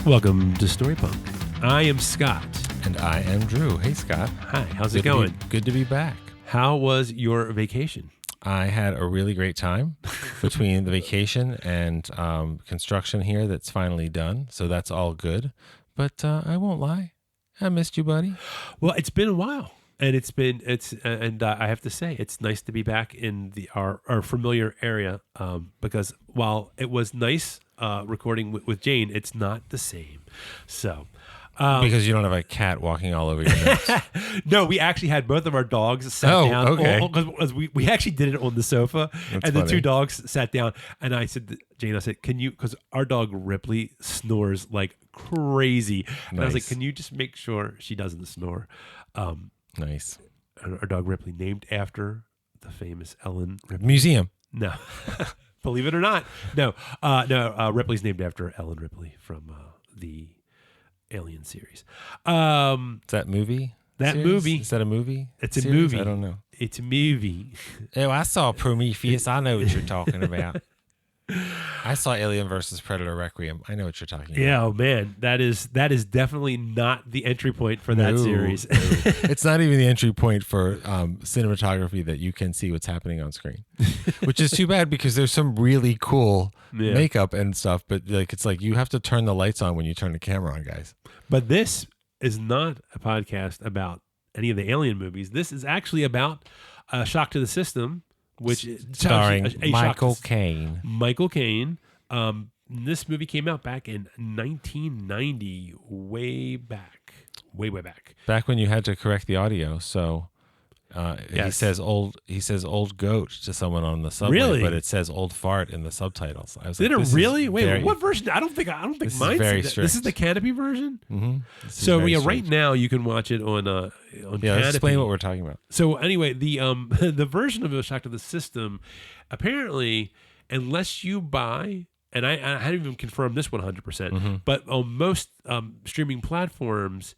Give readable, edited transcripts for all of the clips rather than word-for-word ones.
Welcome to Story Punk. I am Scott. And I am Drew. Hey, Scott. Hi, how's it going? Good to be back. How was your vacation? I had a really great time between the vacation and construction here that's finally done. So that's all good. But I won't lie. I missed you, buddy. Well, it's been a while. And I have to say, it's nice to be back in our familiar area because while it was nice recording with Jane, it's not the same. So, because you don't have a cat walking all over your notes. No, we actually had both of our dogs sat down. Okay. Because we actually did it on the sofa, That's and funny. the two dogs sat down. And I said, Jane, can you? Because our dog Ripley snores like crazy. And I was like, Nice. can you just make sure she doesn't snore? Nice. Our dog Ripley, named after the famous Ellen Ripley. Museum. No, believe it or not, no. Ripley's named after Ellen Ripley from the Alien series. Is that movie? That series? movie. Is that a movie? It's a series? movie. I don't know. It's a movie. Oh, I saw Prometheus. I know what you're talking about. I saw Alien versus Predator Requiem. I know what you're talking about. Yeah, oh man, that is definitely not the entry point for that No, series. no. It's not even the entry point for cinematography that you can see what's happening on screen, which is too bad because there's some really cool makeup and stuff, but it's like you have to turn the lights on when you turn the camera on, guys. But this is not a podcast about any of the Alien movies. This is actually about Shock to the System, which is Starring a Michael Caine. Michael Caine. This movie came out back in 1990, way back. Back when you had to correct the audio, so Yes. he says old goat to someone on the subway, Really? but it says old fart in the subtitles. I was Did like, it this is really? Wait, very- what version? I don't think This is mine. very This is strict. the Canopy version. Mhm. This is So very right strange. now you can watch it on Yeah, Canopy. let's explain what we're talking about. So anyway, the the version of the Shock to the System, apparently, unless you buy, and I haven't even confirmed this 100%, but on most streaming platforms,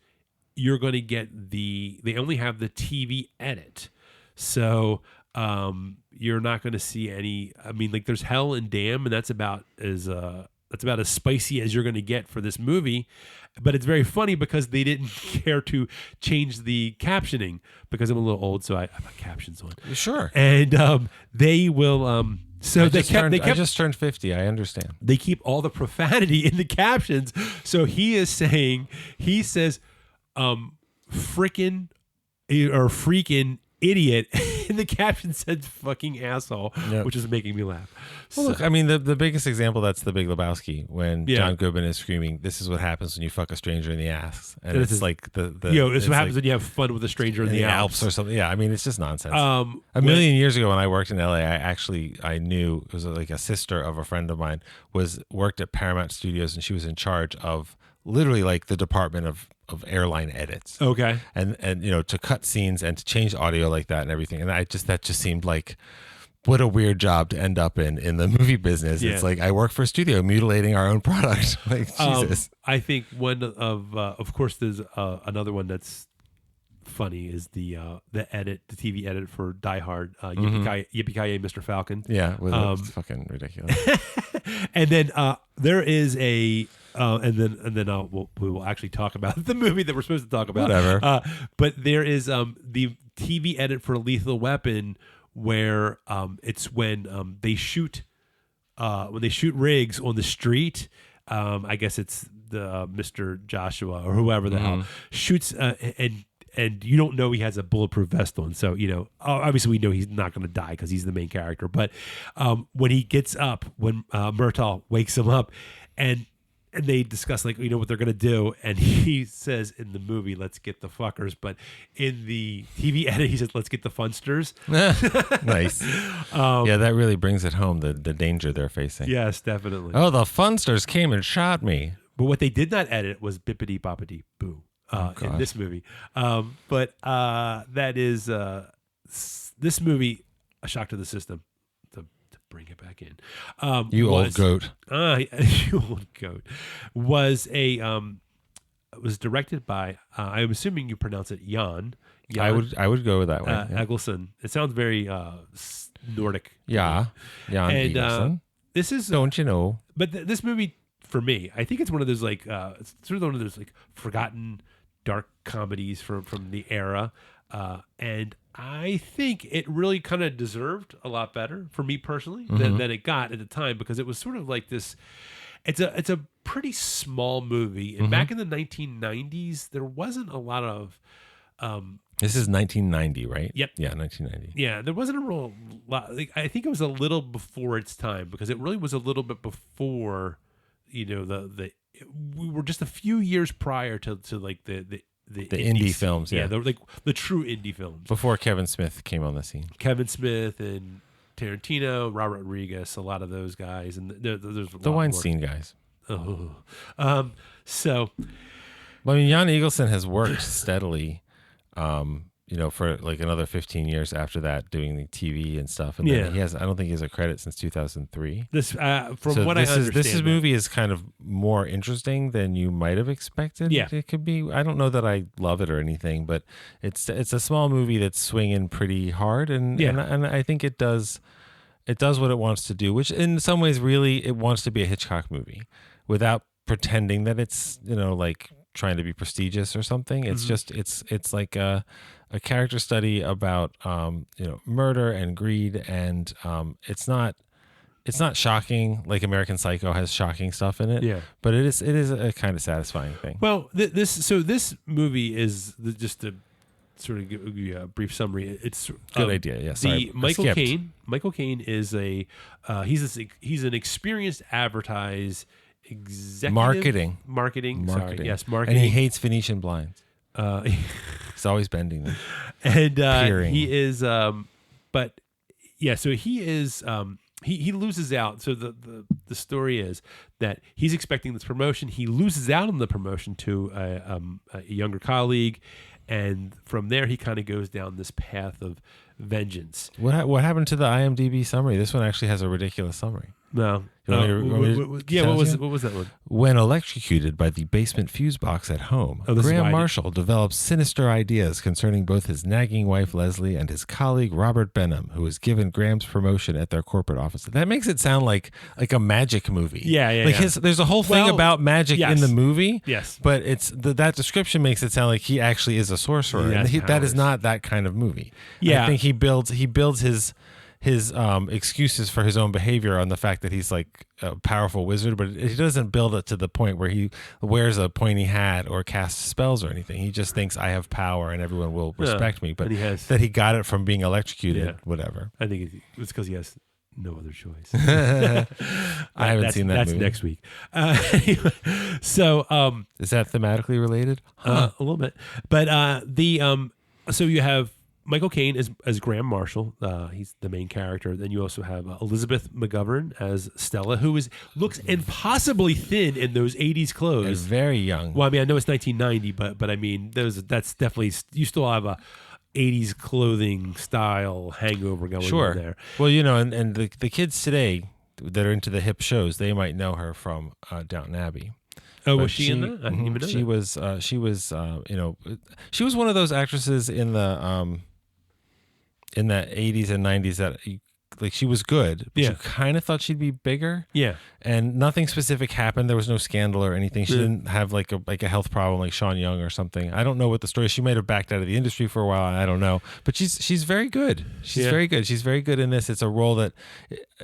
you're going to get they only have the TV edit, so you're not going to see any. I mean, like there's Hell and Damn, and that's about as spicy as you're going to get for this movie. But it's very funny because they didn't care to change the captioning because I'm a little old, so I put captions on. Sure. And they will. So I they I just turned 50. I understand. they keep all the profanity in the captions. So he says, frickin' or freaking idiot. And the caption says fucking asshole, Yep. which is making me laugh. Well, look, I mean, the biggest example, that's The Big Lebowski, when Yeah. John Goodman is screaming, "This is what happens when you fuck a stranger in the ass." And And it's it's like this it's is what happens like when you have fun with a stranger in in the Alps. or something. Yeah, I mean, it's just nonsense. A million years ago when I worked in LA, I knew it was like a sister of a friend of mine worked at Paramount Studios, and she was in charge of literally like the department of airline edits. Okay. And to cut scenes and to change audio like that and everything. And that just seemed like what a weird job to end up in the movie business. Yeah. It's like I work for a studio mutating our own product. Like Jesus. I think one of course, there's another one that's funny is the TV edit for Die Hard, Yippee-Ki-Yay, Mr. Falcon. Yeah, it's fucking ridiculous. And then there is we will actually talk about the movie that we're supposed to talk about. Whatever. But there is the TV edit for Lethal Weapon where it's when they shoot Riggs on the street. I guess it's the Mr. Joshua or whoever the hell shoots and you don't know he has a bulletproof vest on. So, obviously we know he's not going to die because he's the main character. But when he gets up, when Murtaugh wakes him up and they discuss what they're going to do. And he says in the movie, "Let's get the fuckers." But in the TV edit, he says, "Let's get the funsters." Nice. Yeah, that really brings it home, the danger they're facing. Yes, definitely. Oh, the funsters came and shot me. But what they did not edit was bippity boppity boo in this movie. But that is this movie, A Shock to the System, to bring it back in. You old goat. You old goat. Was directed by, I'm assuming you pronounce it Jan. I would go with that way. Yeah. Eggleston. It sounds very Nordic. Yeah. Jan And Eggleston. this is, Don't you know? but this movie for me. I think it's one of those like it's sort of one of those like forgotten dark comedies from the era, and I think it really kind of deserved a lot better for me personally than it got at the time, because it was sort of like this. It's a pretty small movie, and back in the 1990s, there wasn't a lot of. This is 1990, right? Yep. Yeah, 1990. Yeah, there wasn't a real lot. Like, I think it was a little before its time, because it really was a little bit before, we were just a few years prior to like the indie films. Yeah, the true indie films before Kevin Smith came on the scene. Kevin Smith and Tarantino, Robert Rodriguez, a lot of those guys, and there's the Weinstein guys. Oh, well, I mean, Jan Eagleson has worked steadily, for like another 15 years after that, doing the TV and stuff. And then I don't think he has a credit since 2003. This, I understand, this movie is kind of more interesting than you might have expected. Yeah, it could be. I don't know that I love it or anything, but it's a small movie that's swinging pretty hard, and I think it does what it wants to do, which in some ways really it wants to be a Hitchcock movie without pretending that it's like trying to be prestigious or something. It's just it's like a character study about murder and greed, and it's not shocking like American Psycho has shocking stuff in it. Yeah, but it is a kind of satisfying thing. Well, this movie is just to sort of give you a brief summary. It's good idea. Yeah, sorry. Michael Caine. Michael Caine is he's an experienced executive marketing. Sorry, yes, marketing. And he hates Venetian blinds. He's always bending them. And he is, but yeah. So he is. He loses out. So the story is that he's expecting this promotion. He loses out on the promotion to a younger colleague, and from there he kind of goes down this path of vengeance. What happened to the IMDb summary? This one actually has a ridiculous summary. No. What was that one? When electrocuted by the basement fuse box at home, Graham Marshall develops sinister ideas concerning both his nagging wife Leslie and his colleague Robert Benham, who is given Graham's promotion at their corporate office. That makes it sound like a magic movie. Yeah. There's a whole thing about magic in the movie. Yes, but it's that description makes it sound like he actually is a sorcerer. And that is not that kind of movie. Yeah, I think he builds his excuses for his own behavior on the fact that he's like a powerful wizard, but he doesn't build it to the point where he wears a pointy hat or casts spells or anything. He just thinks I have power and everyone will respect me. But that he got it from being electrocuted, whatever. I think it's because he has no other choice. I haven't seen that movie. That's next week. So is that thematically related? A little bit, but so you have Michael Caine as Graham Marshall. He's the main character. Then you also have Elizabeth McGovern as Stella, who looks impossibly thin in those 80s clothes. And very young. Well, I mean, I know it's 1990, but I mean, that's definitely, you still have a 80s clothing style hangover going on there. Well, and the kids today that are into the hip shows, they might know her from Downton Abbey. Oh, was she in that? I didn't even know she that. She was one of those actresses in the 80s and 90s that like she was good, but you kind of thought she'd be bigger. Yeah. And nothing specific happened. There was no scandal or anything. She didn't have like a health problem like Sean Young or something. I don't know what the story is. She might have backed out of the industry for a while. I don't know. But she's very good. She's very good. She's very good in this. It's a role that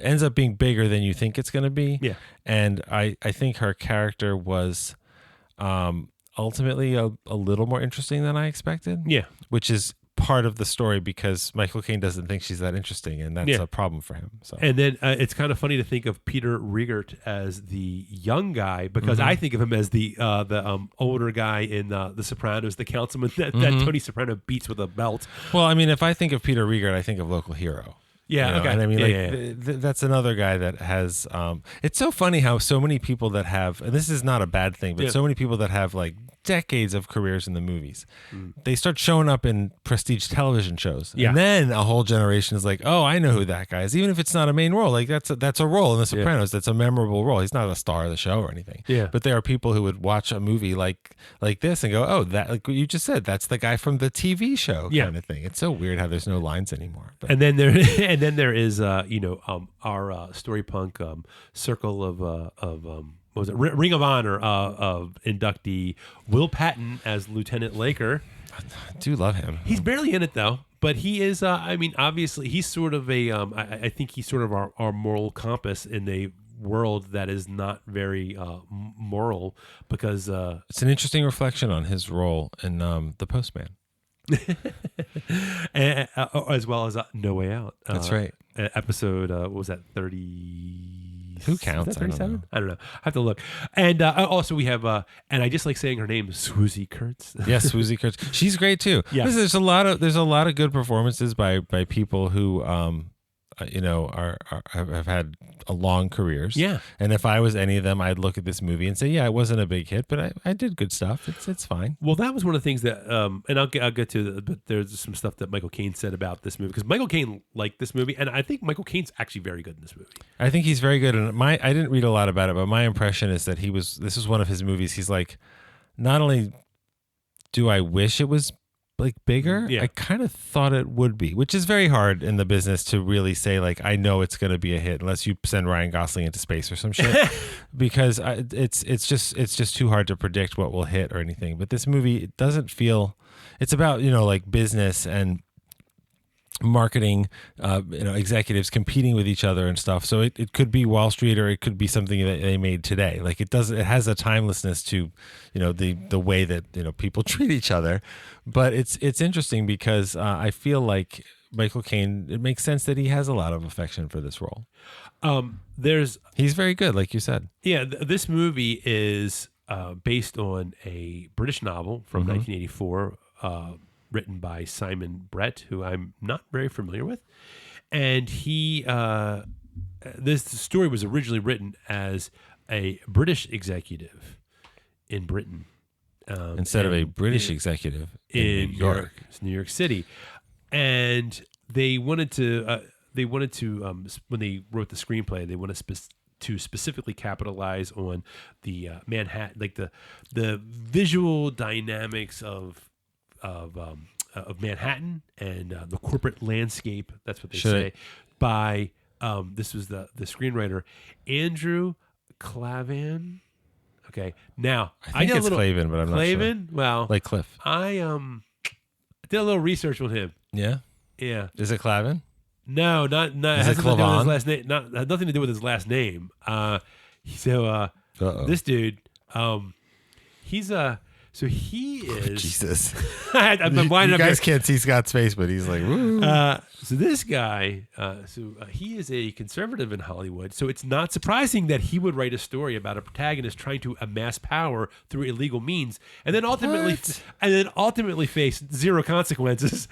ends up being bigger than you think it's going to be. Yeah. And I think her character was ultimately a little more interesting than I expected. Yeah. Which is part of the story because Michael Caine doesn't think she's that interesting, and that's a problem for him. So. And then it's kind of funny to think of Peter Riegert as the young guy, because I think of him as the older guy in The Sopranos, the councilman that Tony Soprano beats with a belt. Well, I mean, if I think of Peter Riegert, I think of Local Hero. Yeah, okay. And I mean, that's another guy that has. It's so funny how so many people that have, and this is not a bad thing, but so many people that have like decades of careers in the movies, they start showing up in prestige television shows, and then a whole generation is like, "Oh, I know who that guy is," even if it's not a main role. Like that's a role in The Sopranos. That's a memorable role. He's not a star of the show or anything. Yeah. But there are people who would watch a movie like this and go, "Oh, that like what you just said. That's the guy from the TV show," kind of thing. It's so weird how there's no lines anymore. But. And then there is our story punk circle of what was it? Ring of Honor inductee Will Patton as Lieutenant Laker. I do love him. He's barely in it though, but he is. I mean, obviously, he's sort of a. I think he's sort of our moral compass in a world that is not very moral, because it's an interesting reflection on his role in The Postman. and, as well as No Way Out. That's right. Episode what was that, 30? Who counts? 37? I don't know. I have to look. And also we have and I just like saying her name, Swoosie Kurtz. Yes, Swoosie Kurtz. She's great too. Yeah. There's a lot of good performances by people who have had long careers. Yeah. And if I was any of them, I'd look at this movie and say, yeah, it wasn't a big hit, but I did good stuff. It's fine. Well, that was one of the things that, and I'll get to, but there's some stuff that Michael Caine said about this movie, because Michael Caine liked this movie, and I think Michael Caine's actually very good in this movie. I think he's very good, and I didn't read a lot about it, but my impression is that this was one of his movies. He's like, not only do I wish it was like bigger, yeah. I kind of thought it would be, which is very hard in the business to really say, like, I know it's going to be a hit unless you send Ryan Gosling into space or some shit, because it's just too hard to predict what will hit or anything. But this movie, it doesn't feel, it's about, like business and marketing, executives competing with each other and stuff. So it could be Wall Street, or it could be something that they made today. Like it has a timelessness to, the way that, people treat each other. But it's interesting because I feel like Michael Caine, it makes sense that he has a lot of affection for this role. He's very good, like you said. Yeah. This movie is based on a British novel from 1984, written by Simon Brett, who I'm not very familiar with. And this story was originally written as a British executive in Britain. Instead of a British executive in New York. New York City. And they wanted to, when they wrote the screenplay, they wanted to specifically capitalize on the Manhattan, like the visual dynamics of Manhattan and the corporate landscape. That's what they say. By this was the screenwriter Andrew Klavan. Okay, now I think it's Clavin, but I'm not sure. Clavin, well, like Cliff. I did a little research on him. Yeah. Is it Clavin? No, not. Is it Clavan? His last name. Had nothing to do with his last name. This dude, he's so he is. Jesus. I'm you guys can't see Scott's face, but he's like, woo. So this guy, he is a conservative in Hollywood. So it's not surprising that he would write a story about a protagonist trying to amass power through illegal means, and then ultimately face zero consequences.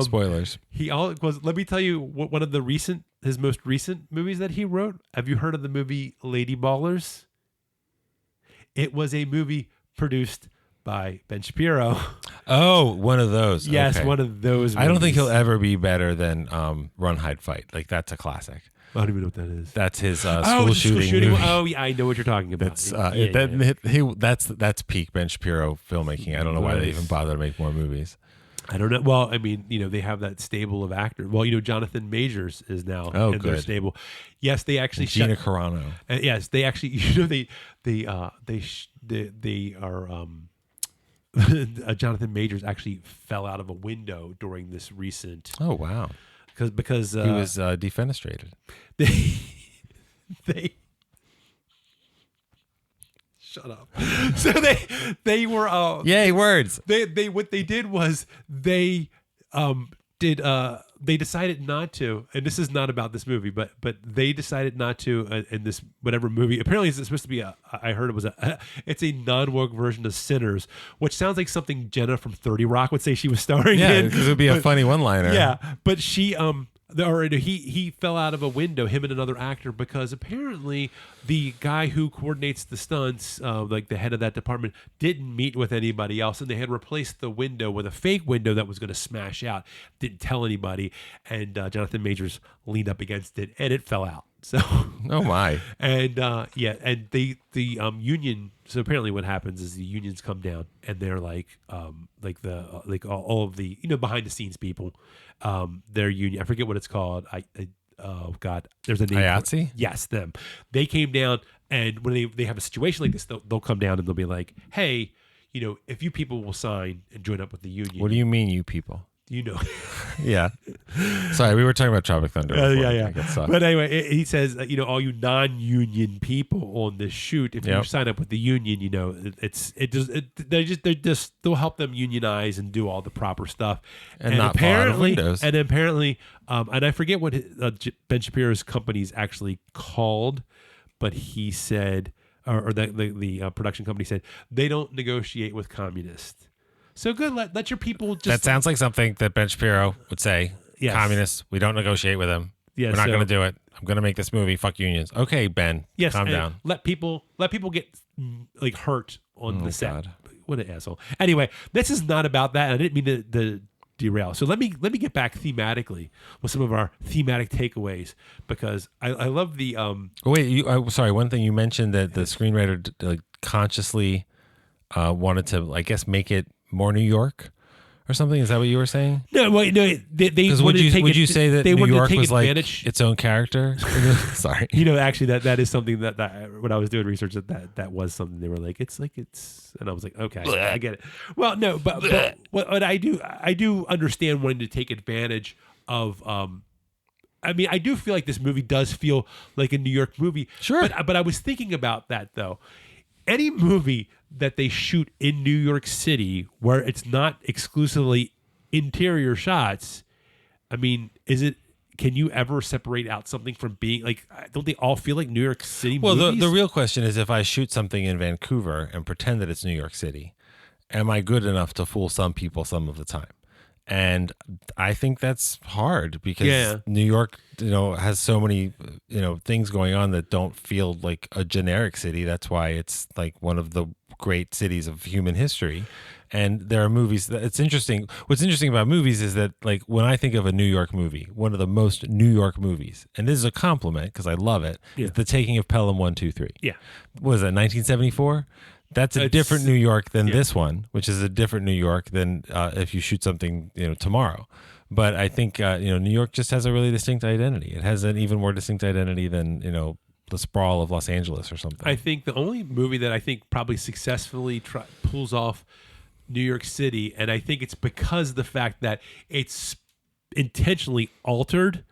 Spoilers. Let me tell you what one of his most recent movies that he wrote. Have you heard of the movie Lady Ballers? It was a movie produced by Ben Shapiro. Oh, one of those. Yes, okay. One of those movies. I don't think he'll ever be better than Run, Hide, Fight. Like, that's a classic. I don't even know what that is. That's his school shooting movie. Oh, yeah, I know what you're talking about. That's peak Ben Shapiro filmmaking. I don't know why they even bother to make more movies. I don't know. Well, I mean, they have that stable of actors. Well, Jonathan Majors is now in their stable. Yes, they actually Gina Carano. Yes, they actually. They are. Jonathan Majors actually fell out of a window during this recent. Oh wow! Because he was defenestrated. They shut up. So they were. Yay words. They what they did was they decided not to, and this is not about this movie, but they decided not to in this whatever movie. Apparently, it's supposed to be I heard it was it's a non-woke version of Sinners, which sounds like something Jenna from 30 Rock would say she was starring in. Yeah, because it would be a funny one-liner. Yeah, but she he fell out of a window, him and another actor, because apparently the guy who coordinates the stunts, like the head of that department, didn't meet with anybody else, and they had replaced the window with a fake window that was going to smash out. Didn't tell anybody, and Jonathan Majors leaned up against it, and it fell out. So, oh my, and and the union. So apparently, what happens is the unions come down, and they're like all of the behind the scenes people, their union. I forget what it's called. oh God, there's a name. IATSE? Yes, them. They came down, and when they have a situation like this, they'll come down and they'll be like, hey, if you people will sign and join up with the union. What do you mean, you people? Yeah. Sorry, we were talking about Tropic Thunder. Before. Yeah. But anyway, he says, all you non-union people on this shoot, if you sign up with the union, they'll help them unionize and do all the proper stuff. And not apparently, fall out of windows. And apparently, and I forget what Ben Shapiro's company's actually called, but he said, or the production company said, they don't negotiate with communists. So good. Let your people just. That sounds like something that Ben Shapiro would say. Yes. Communists, we don't negotiate with them. Yeah, we're not going to do it. I'm going to make this movie. Fuck unions. Okay, Ben. Yes, calm down. Let people get like hurt on the set. God. What an asshole. Anyway, this is not about that. I didn't mean to derail. So let me get back thematically with some of our thematic takeaways, because I love the. Wait, sorry. One thing you mentioned that the screenwriter consciously wanted to, I guess, make it more New York or something. Is that what you were saying? No, wait, no. They would you say that New York was like its own character? Sorry. Actually, that is something that when I was doing research, that was something they were like, it's, and I was like, okay, I get it. Well, no, but what I do understand wanting to take advantage of. I mean, I do feel like this movie does feel like a New York movie. Sure. But I was thinking about that though. Any movie that they shoot in New York City where it's not exclusively interior shots, I mean, can you ever separate out something from being like, don't they all feel like New York City movies? Well, the real question is, if I shoot something in Vancouver and pretend that it's New York City, am I good enough to fool some people some of the time? And I think that's hard because New York, has so many, things going on that don't feel like a generic city. That's why it's like one of the great cities of human history. And there are movies that it's interesting. What's interesting about movies is that, like, when I think of a New York movie, one of the most New York movies, and this is a compliment because I love it, is The Taking of Pelham 1, 2, 3. Yeah. What was that, 1974? That's a different New York than this one, which is a different New York than if you shoot something, tomorrow. But I think, New York just has a really distinct identity. It has an even more distinct identity than, the sprawl of Los Angeles or something. I think the only movie that I think probably successfully pulls off New York City, and I think it's because of the fact that it's intentionally altered,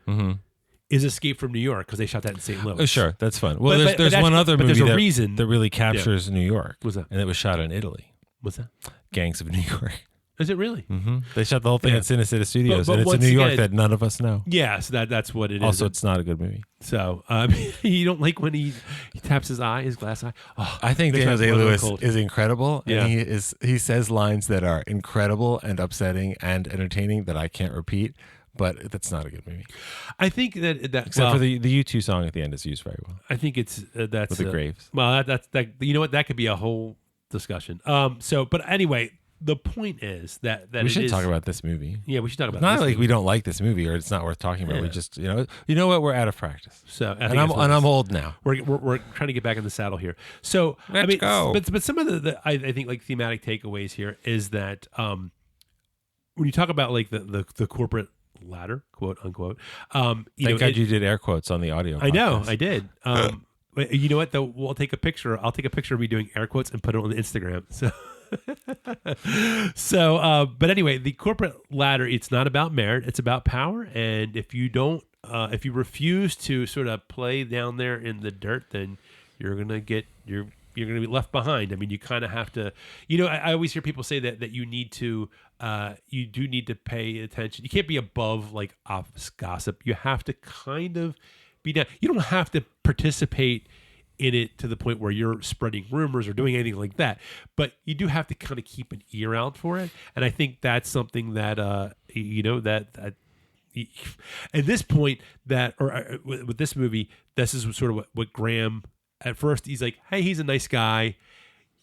is Escape from New York, because they shot that in St. Louis. Oh, sure, that's fun. Well, there's one other movie that really captures New York. What's that? And it was shot in Italy. What's that? Gangs of New York. Is it really? Mm-hmm. They shot the whole thing at Cinecita Studios, but and it's in New York that none of us know. Yeah, so that's what it is. Also, it's not a good movie. So you don't like when he taps his glass eye? Oh, I think Daniel Day-Lewis is incredible, and Yeah. he says lines that are incredible and upsetting and entertaining that I can't repeat. But that's not a good movie. I think that except for the U2 song at the end is used very well. I think it's that's with the Graves. Well, that's you know what, that could be a whole discussion. But anyway, the point is that we should talk about this movie. Yeah, we should talk about. Not this like movie. we don't like this movie or it's not worth talking about. We just you know what, we're out of practice. So I'm old now. We're trying to get back in the saddle here. So Let's go. But some of the I think like thematic takeaways here is that when you talk about like the corporate ladder, quote unquote. Thank God you did air quotes on the audio. I know, I did. You know what? Though we'll take a picture. I'll take a picture of me doing air quotes and put it on Instagram. But anyway, the corporate ladder. It's not about merit. It's about power. And if you refuse to sort of play down there in the dirt, then you're gonna be left behind. I mean, you kind of have to. I always hear people say that you need to. You do need to pay attention. You can't be above like office gossip. You have to kind of be down. You don't have to participate in it to the point where you're spreading rumors or doing anything like that. But you do have to kind of keep an ear out for it. And I think that's something that that at this point with this movie, this is sort of what Graham. At first, he's like, "Hey, he's a nice guy."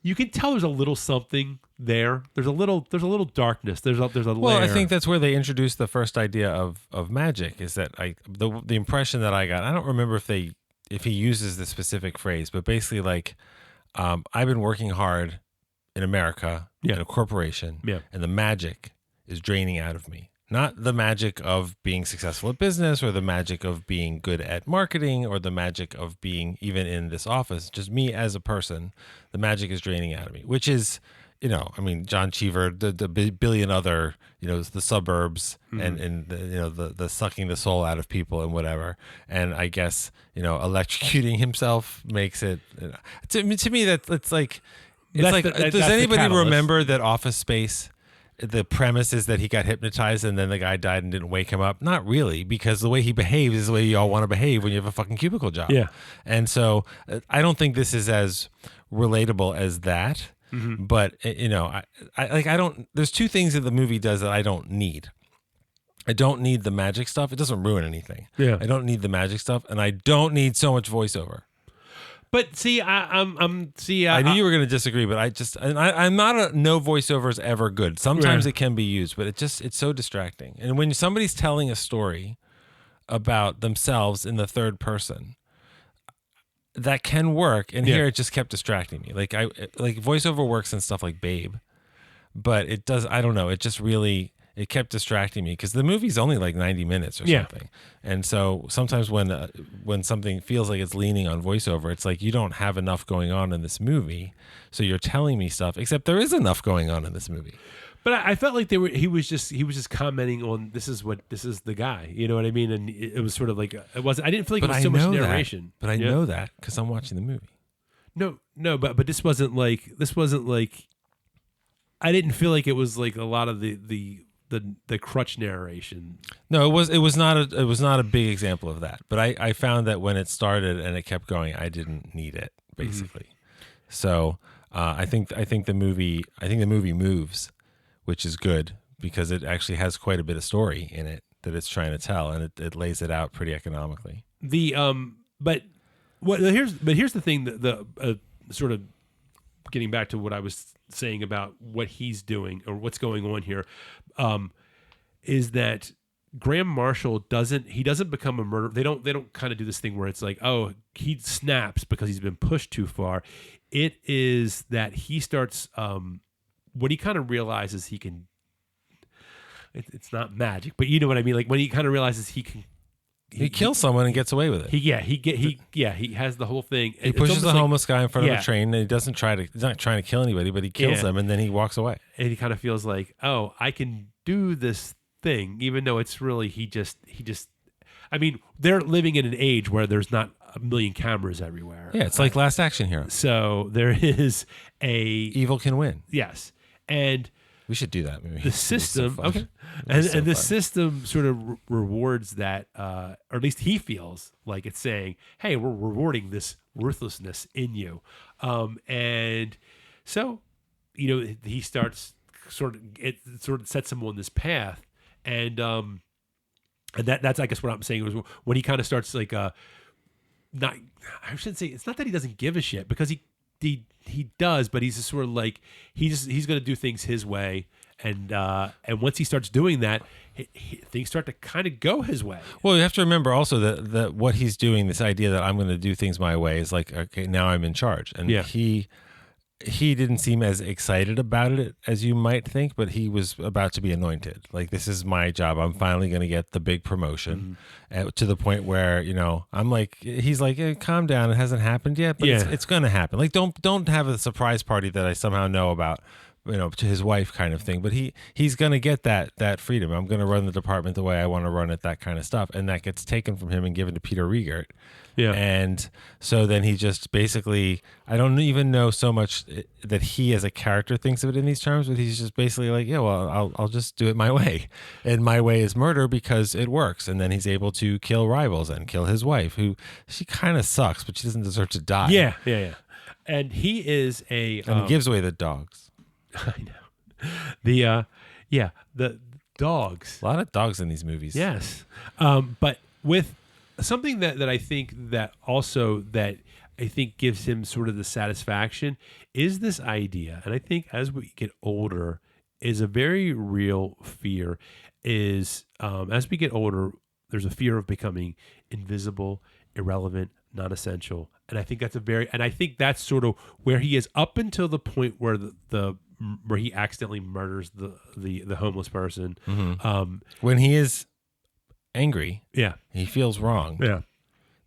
You can tell there's a little something there. There's a little darkness. There's a layer. Well, I think that's where they introduced the first idea of magic. Is that the impression that I got? I don't remember if he uses the specific phrase, but basically like, I've been working hard in America in a corporation, and the magic is draining out of me. Not the magic of being successful at business or the magic of being good at marketing or the magic of being even in this office. Just me as a person, the magic is draining out of me, which is, I mean, John Cheever, the billion other, the Suburbs and the sucking the soul out of people and whatever. And I guess, electrocuting himself makes it, to me, does anybody remember that Office Space? The premise is that he got hypnotized and then the guy died and didn't wake him up. Not really, because the way he behaves is the way you all want to behave when you have a fucking cubicle job. Yeah. And so I don't think this is as relatable as that. Mm-hmm. But, I don't, there's two things that the movie does that I don't need. I don't need the magic stuff. It doesn't ruin anything. Yeah. I don't need the magic stuff, and I don't need so much voiceover. But see, I knew you were going to disagree, but I'm not no voiceover is ever good. Sometimes it can be used, but it's so distracting. And when somebody's telling a story about themselves in the third person, that can work. And here it just kept distracting me. Like voiceover works and stuff like Babe, but it does. I don't know. It just really. It kept distracting me because the movie's only like 90 minutes or something. And so sometimes when something feels like it's leaning on voiceover, it's like you don't have enough going on in this movie. So you're telling me stuff, except there is enough going on in this movie. But I felt like he was just commenting on this is the guy. You know what I mean? And it was sort of like I didn't feel like it was so much narration. But I know that because I'm watching the movie. No, but this wasn't like I didn't feel like it was like a lot of the crutch narration. No, it was not a big example of that. But I found that when it started and it kept going, I didn't need it basically. Mm-hmm. So I think the movie moves, which is good because it actually has quite a bit of story in it that it's trying to tell, and it lays it out pretty economically. But here's the thing the sort of getting back to what I was saying about what he's doing or what's going on here, is that Graham Marshall doesn't become a murderer. They don't kind of do this thing where it's like, oh, he snaps because he's been pushed too far. It is that he starts when he kind of realizes he can. It's not magic, but you know what I mean. Like when he kind of realizes he can. He kills someone and gets away with it. He has the whole thing. He pushes the homeless guy in front of a train, and he's not trying to kill anybody, but he kills them, and then he walks away. And he kind of feels like, oh, I can do this thing, even though it's really he just. I mean, they're living in an age where there's not a million cameras everywhere. Yeah, it's like Last Action Hero. So there is evil can win. Yes, and. We should do that movie. The system, okay, and the system sort of rewards that, or at least he feels like it's saying, "Hey, we're rewarding this ruthlessness in you," and so, he starts sort of sets him on this path, and that's I guess what I'm saying was when he kind of starts like I shouldn't say it's not that he doesn't give a shit because he does, but he's just sort of like he's going to do things his way, and once he starts doing that, things start to kind of go his way. Well, you have to remember also that what he's doing, this idea that I'm going to do things my way, is like, okay, now I'm in charge, and he didn't seem as excited about it as you might think, but he was about to be anointed. Like, this is my job. I'm finally going to get the big promotion, to the point where, I'm like, he's like, calm down. It hasn't happened yet, but it's going to happen. Like, don't have a surprise party that I somehow know about, to his wife kind of thing. But he's going to get that freedom. I'm going to run the department the way I want to run it, that kind of stuff. And that gets taken from him and given to Peter Riegert. Yeah. And so then he just basically, I don't even know so much that he as a character thinks of it in these terms, but he's just basically like, yeah, well, I'll just do it my way. And my way is murder because it works. And then he's able to kill rivals and kill his wife, who she kind of sucks, but she doesn't deserve to die. Yeah. And he is and he gives away the dogs. I know. The dogs. A lot of dogs in these movies. Yes. But with something that I think gives him sort of the satisfaction is this idea, and I think as we get older is a very real fear, is as we get older, there's a fear of becoming invisible, irrelevant, non-essential. And I think that's sort of where he is up until the point where the accidentally murders the homeless person. When he is angry, Yeah. he feels wrong. Yeah.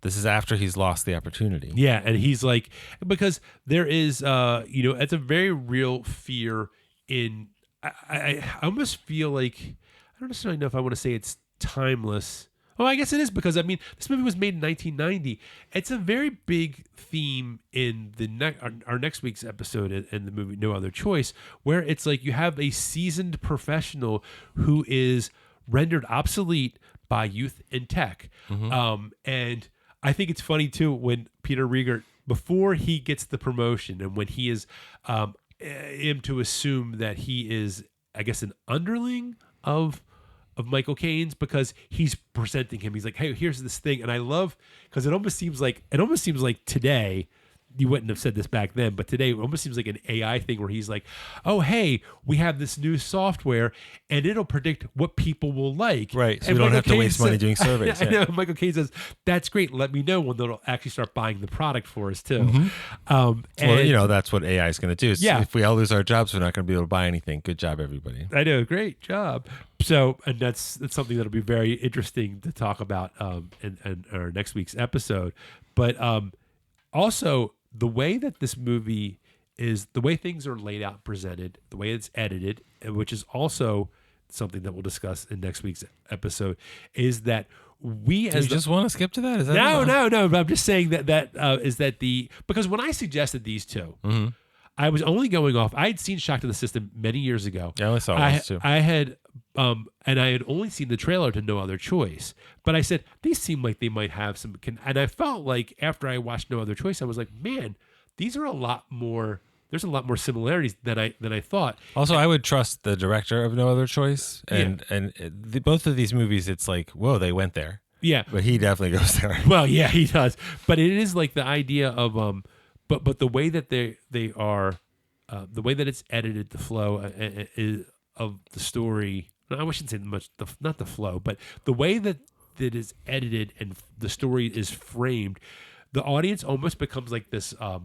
This is after he's lost the opportunity. Yeah, and he's like, because there is, it's a very real fear in. I almost feel like I don't necessarily know if I want to say it's timeless. Oh, I guess it is, because I mean, this movie was made in 1990. It's a very big theme in our next week's episode in the movie No Other Choice, where it's like you have a seasoned professional who is rendered obsolete by youth and tech, and I think it's funny too when Peter Riegert, before he gets the promotion and when he is him to assume that he is, I guess, an underling of Michael Caine's, because he's presenting him. He's like, hey, here's this thing. And I love, because it almost seems like today, you wouldn't have said this back then, but today it almost seems like an AI thing where he's like, oh, hey, we have this new software and it'll predict what people will like. Right. So and we don't Michael have to Caine waste money doing surveys. I know. Michael Caine says, that's great. Let me know when they'll actually start buying the product for us too. Well, that's what AI is going to do. Yeah. If we all lose our jobs, we're not going to be able to buy anything. Good job, everybody. I know. Great job. So, and that's something that'll be very interesting to talk about in our next week's episode. But also, the way that this movie is, the way things are laid out and presented, the way it's edited, which is also something that we'll discuss in next week's episode, is that we Do you just want to skip to that? Is that no. But I'm just saying because when I suggested these two, I was only going off. I had seen Shock to the System many years ago. Yeah, I only saw it once too. I had and I had only seen the trailer to No Other Choice. But I said, these seem like they might have some... And I felt like after I watched No Other Choice, I was like, man, these are a lot more... There's a lot more similarities than I thought. Also, I would trust the director of No Other Choice. And both of these movies, it's like, whoa, they went there. Yeah. But he definitely goes there. Well, yeah, he does. But it is like the idea of... But the way that they are... the way that it's edited, the flow of the story... I shouldn't say much, not the flow, but the way that it is edited and the story is framed, the audience almost becomes like this. I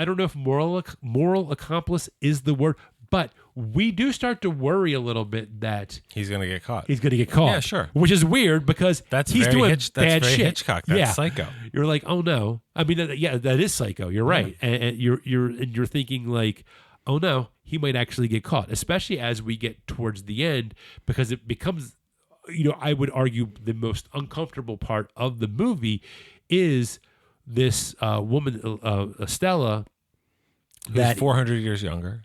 don't know if moral accomplice is the word, but we do start to worry a little bit that he's going to get caught. Yeah, sure. Which is weird because he's doing bad shit. Hitchcock. That's Psycho. You're like, oh no. I mean, that is Psycho. You're right, and you're thinking like, oh no, he might actually get caught, especially as we get towards the end, because it becomes, I would argue the most uncomfortable part of the movie is this woman, Estella, who's 400 years younger.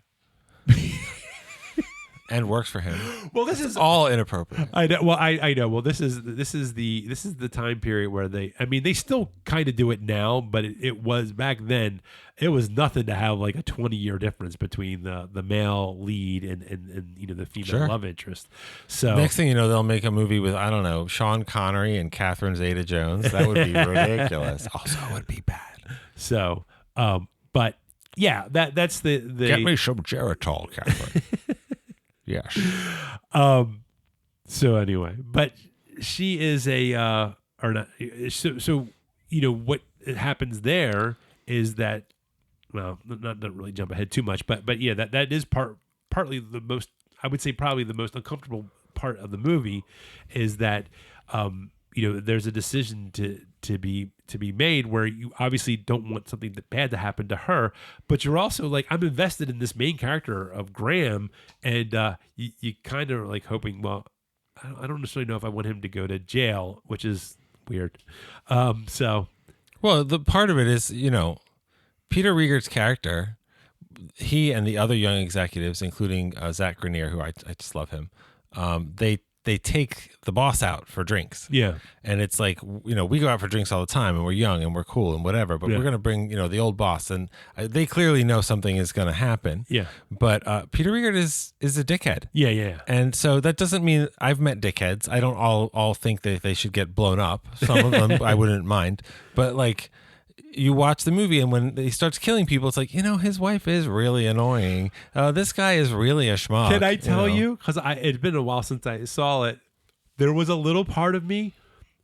And works for him. Well, this is all inappropriate. I know. Well, I know. Well, this is the time period where they still kind of do it now, but it was back then. It was nothing to have like a 20-year difference between the male lead and the female love interest. So next thing you know, they'll make a movie with, I don't know, Sean Connery and Catherine Zeta-Jones. That would be ridiculous. Also, it would be bad. So, but yeah, that's the get me some Geritol, Catherine. Yes. So anyway, but she is or not. So what happens there is that, well, not really jump ahead too much, but yeah, that is partly the most, I would say probably the most uncomfortable part of the movie is that there's a decision to be made where you obviously don't want something bad to happen to her, but you're also like, I'm invested in this main character of Graham, and you kind of are like hoping, well, I don't necessarily know if I want him to go to jail, which is weird. Well, the part of it is, Peter Riegert's character, he and the other young executives, including Zach Grenier, who I just love him, they take the boss out for drinks. Yeah. And it's like, we go out for drinks all the time and we're young and we're cool and whatever, but we're going to bring, the old boss, and they clearly know something is going to happen. Yeah. But Peter Riegert is a dickhead. Yeah. And so that doesn't mean I've met dickheads. I don't all think that they should get blown up. Some of them I wouldn't mind. But like, you watch the movie and when he starts killing people, it's like, his wife is really annoying. This guy is really a schmuck. Can I tell you? Because it's been a while since I saw it. There was a little part of me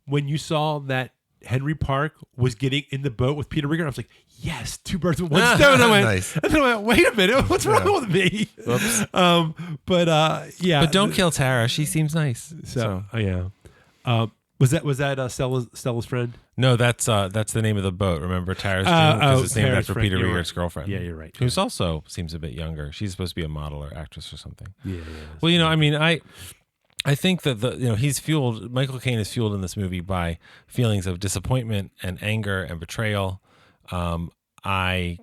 when you saw that Henry Park was getting in the boat with Peter Riegert. I was like, yes, 2 birds with 1 stone. I went, Nice. and then I went, wait a minute, what's wrong with me? Whoops. Yeah. But don't kill Tara. She seems nice. So yeah. Was that Stella's friend? No, that's the name of the boat. Remember, Tara's Dream, because it's named Tara's after friend. Peter You're Rieger's right. girlfriend. Yeah, you're right. Who's also seems a bit younger. She's supposed to be a model or actress or something. Yeah. Well, I mean, I think that Michael Caine is fueled in this movie by feelings of disappointment and anger and betrayal. I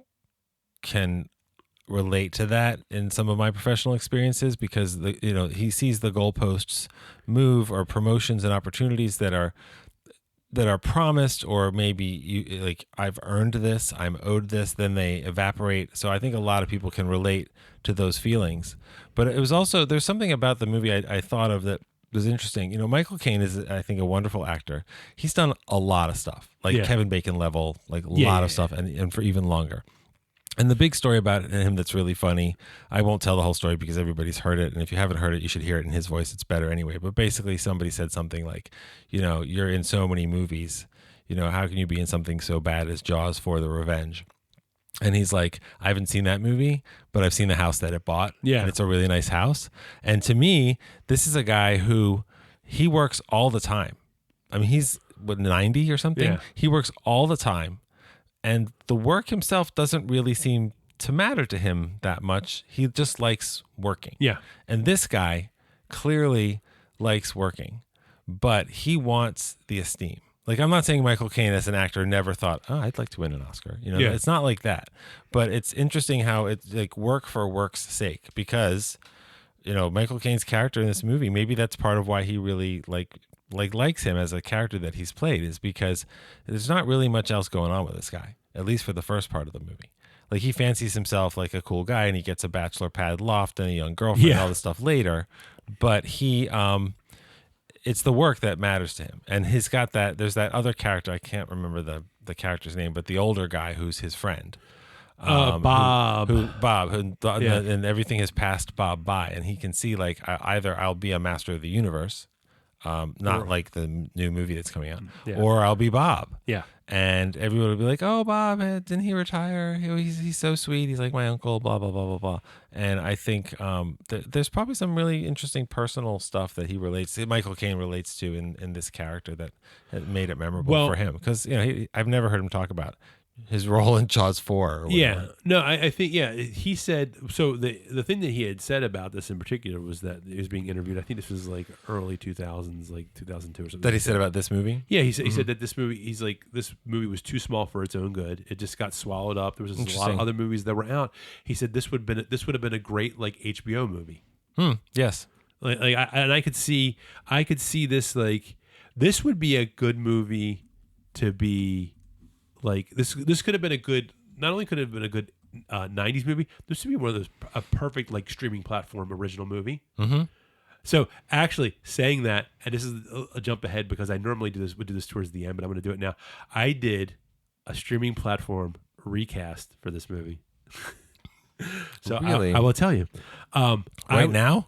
can relate to that in some of my professional experiences because he sees the goalposts move, or promotions and opportunities that are promised, or maybe I've earned this, I'm owed this, then they evaporate. So I think a lot of people can relate to those feelings. But it was also, there's something about the movie I thought of that was interesting. Michael Caine is, I think, a wonderful actor. He's done a lot of stuff, Kevin Bacon level, lot of stuff, and for even longer. And the big story about him that's really funny, I won't tell the whole story because everybody's heard it. And if you haven't heard it, you should hear it in his voice. It's better anyway. But basically somebody said something like, you're in so many movies, how can you be in something so bad as Jaws for the Revenge? And he's like, I haven't seen that movie, but I've seen the house that it bought. Yeah. And it's a really nice house. And to me, this is a guy who, he works all the time. I mean, he's 90 or something. Yeah. He works all the time. And the work himself doesn't really seem to matter to him that much. He just likes working. Yeah. And this guy clearly likes working, but he wants the esteem. I'm not saying Michael Caine as an actor never thought, I'd like to win an Oscar. It's not like that. But it's interesting how it's work for work's sake, because, Michael Caine's character in this movie, maybe that's part of why he really likes him as a character that he's played, is because there's not really much else going on with this guy, at least for the first part of the movie. He fancies himself like a cool guy, and he gets a bachelor pad loft and a young girlfriend and all this stuff later. But he, it's the work that matters to him. And he's got that, there's that other character, I can't remember the character's name, but the older guy who's his friend. Bob. And everything has passed Bob by, and he can see either I'll be a master of the universe, not like the new movie that's coming out, or I'll be Bob. Yeah. And everyone will be like, oh, Bob, didn't he retire? He's so sweet. He's like my uncle, blah, blah, blah, blah, blah. And I think there's probably some really interesting personal stuff that Michael Caine relates to in this character that made it memorable for him. Because, I've never heard him talk about his role in Jaws 4 or whatever. Yeah. No, I think, he said, so the thing that he had said about this in particular was that he was being interviewed, I think this was early 2000s, 2002 or something. That he said about this movie? Yeah, he said that this movie, this movie was too small for its own good. It just got swallowed up. There was a lot of other movies that were out. He said this would have been a great HBO movie. Yes. I could see this, this would be a good movie to be this could have been a good, not only could it have been a good 90s movie, this would be one of those, a perfect streaming platform original movie. Mm-hmm. So actually saying that, and this is a jump ahead because I normally would do this towards the end, but I'm going to do it now. I did a streaming platform recast for this movie. So really? I will tell you. Now?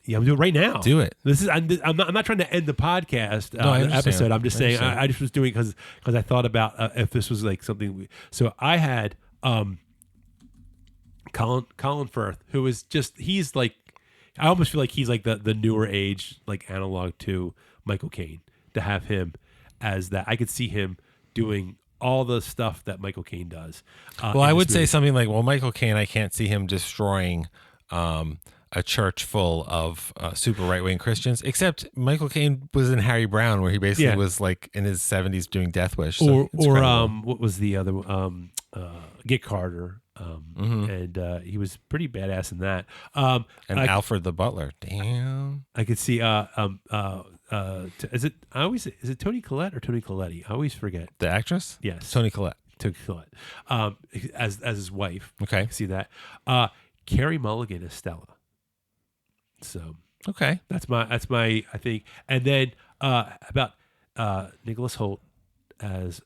Yeah, I'm doing it right now. Do it. I'm not trying to end the podcast the episode. I'm just saying I just was doing it because I thought about if this was something. So I had Colin Firth, who is he's I almost feel like he's the newer age analog to Michael Caine. To have him as that, I could see him doing all the stuff that Michael Caine does. I would say something like, Michael Caine, I can't see him destroying a church full of super right-wing Christians, except Michael Caine was in Harry Brown, where he basically was in his 70s doing Death Wish. So what was the other Get Carter, and he was pretty badass in that. And Alfred the Butler. Damn. I could see is it Toni Collette or Toni Colletti? I always forget. The actress? Yes. Toni Collette. As his wife. Okay. I see that. Carey Mulligan as Stella. So okay. That's my I think. And then about Nicholas Hoult as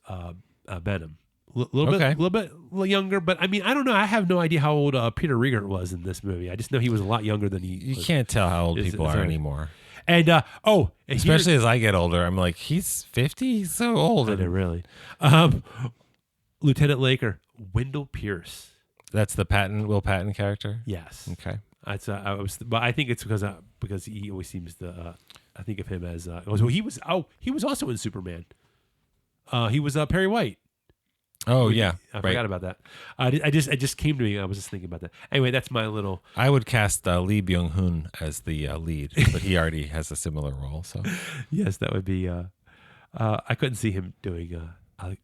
Benham. A little bit younger, but I mean, I don't know. I have no idea how old Peter Riegert was in this movie. I just know he was a lot younger than he. You can't tell how old people are anymore. And and Especially as I get older, I'm like, he's 50. He's so old. I know, really. Lieutenant Laker, Wendell Pierce. That's the Will Patton character. Yes. Okay. But I think it's because he always seems to. I think of him as. He was also in Superman. He was Perry White. Oh yeah, I forgot about that. It just came to me. I was just thinking about that. Anyway, that's my little. I would cast Lee Byung-hun as the lead, but he already has a similar role. So yes, that would be. I couldn't see him doing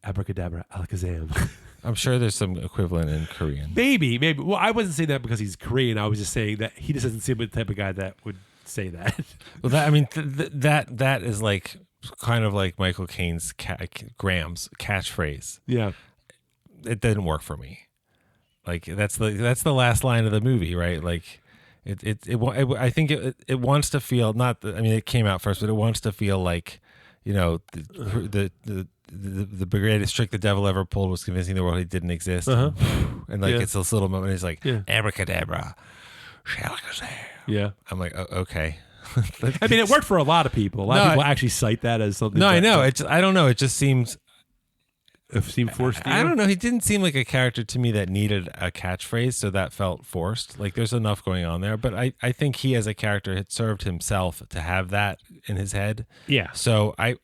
abracadabra alakazam. I'm sure there's some equivalent in Korean. Maybe. Well, I wasn't saying that because he's Korean. I was just saying that he just doesn't seem the type of guy that would say that. Well, that is like kind of like Michael Caine's Graham's catchphrase. Yeah, it didn't work for me. Like that's the last line of the movie, right? Like I think it wants to feel it came out first, but it wants to feel like, the greatest trick the devil ever pulled was convincing the world he didn't exist. And it's this little moment. He's like, abracadabra, shalakazam. Yeah. I'm like, okay. It worked for a lot of people. A lot of people actually cite that as something. No, I know. I don't know. It just seemed forced. I don't know. He didn't seem like a character to me that needed a catchphrase, so that felt forced. Like there's enough going on there, but I think he as a character had served himself to have that in his head. Yeah. So I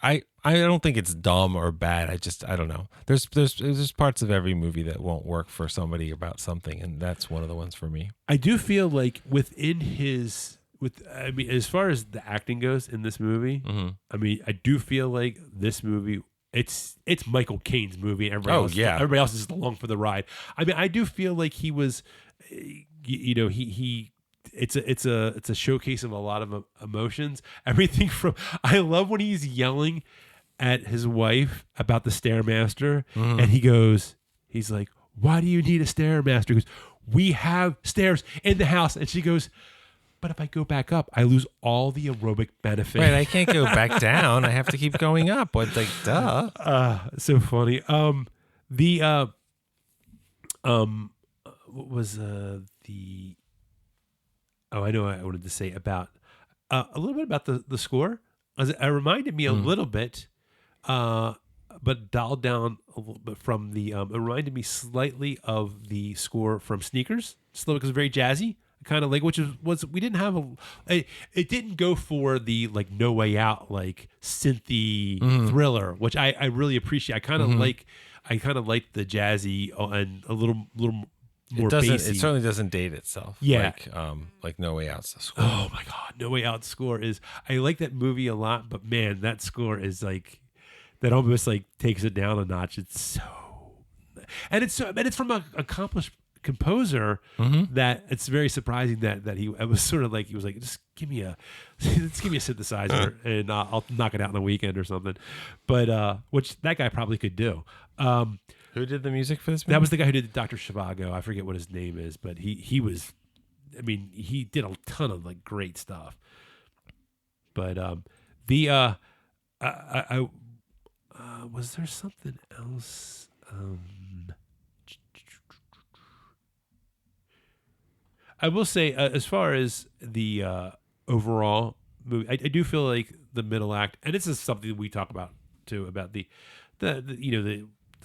don't think it's dumb or bad. I don't know. There's parts of every movie that won't work for somebody about something, and that's one of the ones for me. I do feel like as far as the acting goes in this movie, I do feel like this movie, it's Michael Caine's movie. Everybody else is just along for the ride. I do feel like he was, it's a showcase of a lot of emotions. Everything from, I love when he's yelling at his wife about the Stairmaster, and he's like, "Why do you need a Stairmaster?" He goes, "We have stairs in the house," and she goes, "But if I go back up, I lose all the aerobic benefit." Right, I can't go back down. I have to keep going up. What, like, duh. So funny. What was the? Oh, I know. I wanted to say about a little bit about the score. It reminded me a little bit, but dialed down a little bit from the. It reminded me slightly of the score from Sneakers. Slow because it's very jazzy. Kind of like, which was we didn't have it didn't go for the like No Way Out like synthy thriller, which I really appreciate. I kind of like the jazzy and a little more bassy. It certainly doesn't date itself. Yeah, like No Way Out's score. Oh my God, No Way Out score is. I like that movie a lot, but man, that score is like that almost like takes it down a notch. It's so, and it's from an accomplished composer that it's very surprising that it was sort of like he was like, just give me a synthesizer and I'll knock it out in a weekend or something, but which that guy probably could do. Who did the music for this movie? That was the guy who did Dr. Zhivago. I forget what his name is, but he was, he did a ton of like great stuff. But was there something else? I will say, as far as the overall movie, I do feel like the middle act, and this is something we talk about too, about the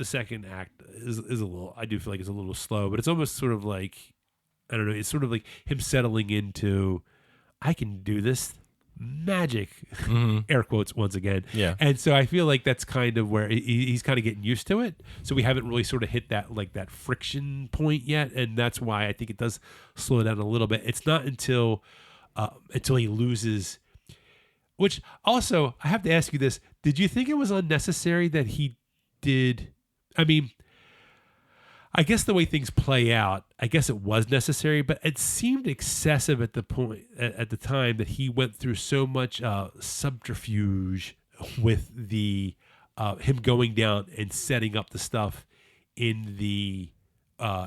second act is a little. I do feel like it's a little slow, but it's almost sort of like, I don't know. It's sort of like him settling into, I can do this magic, air quotes once again. Yeah. And so I feel like that's kind of where he's kind of getting used to it. So we haven't really sort of hit that friction point yet, and that's why I think it does slow down a little bit. It's not until he loses. Which also, I have to ask you this: did you think it was unnecessary that he did? I guess the way things play out, I guess it was necessary, but it seemed excessive at the time that he went through so much subterfuge with the him going down and setting up the stuff in the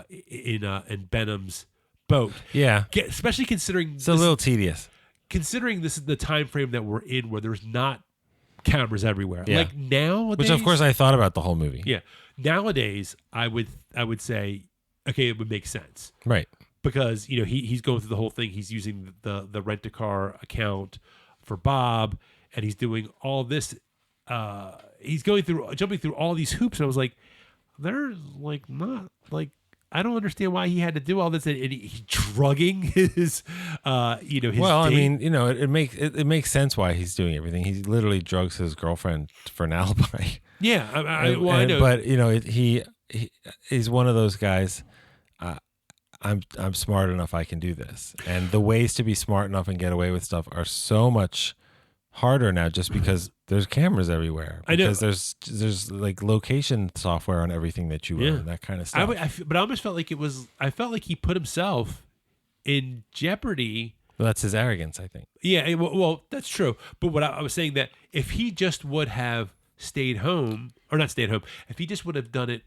in Benham's boat. Yeah, especially considering it's a little tedious. Considering this is the time frame that we're in, where there's not cameras everywhere. Yeah. Like nowadays, which of course I thought about the whole movie. Yeah. Nowadays, I would say, okay, it would make sense, right? Because he's going through the whole thing. He's using the rent-a-car account for Bob, and he's doing all this. He's jumping through all these hoops, and I was like, they're like not like. I don't understand why he had to do all this, and he's drugging his, his. Well, I mean, it makes sense why he's doing everything. He literally drugs his girlfriend for an alibi. Yeah, I know. But he's one of those guys. I'm smart enough. I can do this, and the ways to be smart enough and get away with stuff are so much harder now, just because there's cameras everywhere. Because there's like location software on everything that you own, that kind of stuff. But I almost felt like I felt like he put himself in jeopardy. Well, that's his arrogance, I think. Yeah, well, that's true. But what I was saying, that if he just would have stayed home, or not stayed home, if he just would have done it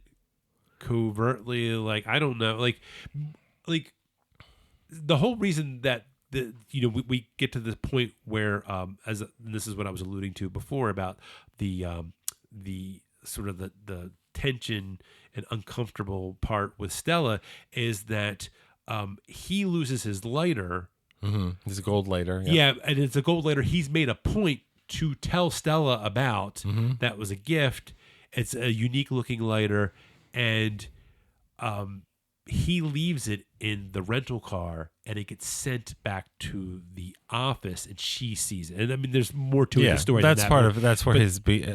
covertly, like, I don't know, like the whole reason that we get to this point where and this is what I was alluding to before about the sort of the tension and uncomfortable part with Stella, is that he loses his lighter. Mm-hmm. His gold lighter. Yeah, and it's a gold lighter he's made a point to tell Stella about. Mm-hmm. That was a gift. It's a unique looking lighter, and he leaves it in the rental car, and it gets sent back to the office, and she sees it. And I mean, there's more to the story. That's part of that's where